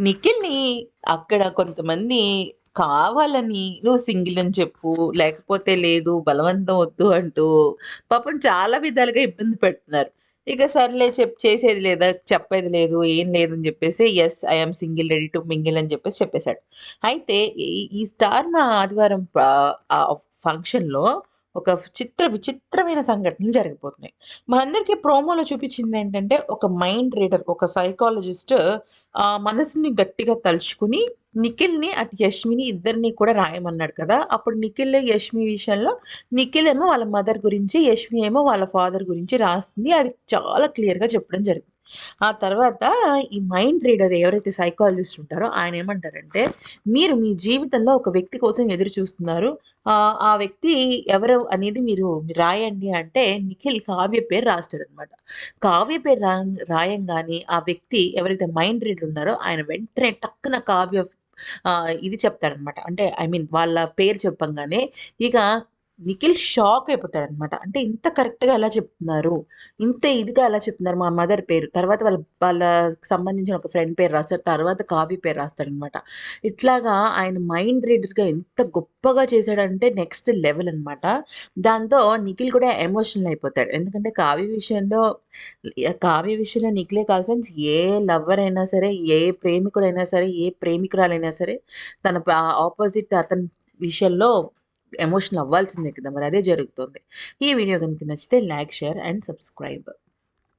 నిఖిల్‌ని అక్కడ కొంతమంది కావాలని నువ్వు సింగిల్ అని చెప్పు, లేకపోతే లేదు బలవంతం వద్దు అంటూ పాపం చాలా విధాలుగా ఇబ్బంది పెడుతున్నారు. ఇక సర్లే చేసేది లేదా, చెప్పేది లేదు, ఏం లేదని చెప్పేసి yes I am single ready to mingle అని చెప్పేసి చెప్పేసాడు. అయితే ఈ ఈ స్టార్ మా ఆదివారం ఫంక్షన్‌లో ఒక విచిత్రమైన సంఘటనలు జరిగిపోతున్నాయి. మనందరికీ ప్రోమోలో చూపించిందేంటంటే ఒక మైండ్ రీడర్, ఒక సైకాలజిస్ట్ మనసుని గట్టిగా తలుచుకుని నిఖిల్‌ని, అటు యష్మిని ఇద్దరిని కూడా రాయమన్నాడు కదా! అప్పుడు నిఖిల్, యష్మి విషయంలో నిఖిల్ ఏమో వాళ్ళ మదర్ గురించి, యష్మి ఏమో వాళ్ళ ఫాదర్ గురించి రాస్తుంది. అది చాలా క్లియర్‌గా చెప్పడం జరిగింది. ఆ తర్వాత ఈ మైండ్ రీడర్ ఎవరైతే సైకాలజిస్ట్ ఉంటారో ఆయన ఏమంటారంటే, మీరు మీ జీవితంలో ఒక వ్యక్తి కోసం ఎదురు చూస్తున్నారు. ఆ వ్యక్తి ఎవరు అనేది మీరు రాయండి అంటే నిఖిల్ కావ్య పేరు రాస్తాడనమాట. కావ్య పేరు రాయంగానే ఆ వ్యక్తి ఎవరైతే మైండ్ రీడర్ ఉన్నారో ఆయన వెంటనే టక్కున కావ్య ఇది చెప్తాడనమాట. అంటే ఐ మీన్ వాళ్ళ పేరు చెప్పంగానే ఇక నిఖిల్ షాక్ అయిపోతాడనమాట. అంటే ఇంత కరెక్ట్‌గా ఎలా చెప్తున్నారు? ఇంత ఇదిగా ఎలా చెప్తున్నారు? మా మదర్ పేరు, తర్వాత వాళ్ళకి సంబంధించిన ఒక ఫ్రెండ్ పేరు రాస్తాడు. తర్వాత కావ్య పేరు రాస్తాడనమాట. ఇట్లాగా ఆయన మైండ్ రీడర్‌గా ఎంత గొప్పగా చేశాడంటే నెక్స్ట్ లెవెల్ అనమాట. దాంతో నిఖిల్ కూడా ఎమోషనల్ అయిపోతాడు. ఎందుకంటే కావ్య విషయంలో నిఖిలే కాదు ఫ్రెండ్స్. ఏ లవ్వర్ అయినా సరే, ఏ ప్రేమికుడైనా సరే, ఏ ప్రేమికురాలైనా సరే తన ఆపోజిట్ అతని విషయంలో ఎమోషనల్ అవ్వాల్సిందే కదా! మరి అదే జరుగుతుంది. ఈ వీడియో గనుక నచ్చితే లైక్, షేర్ అండ్ సబ్స్క్రైబ్.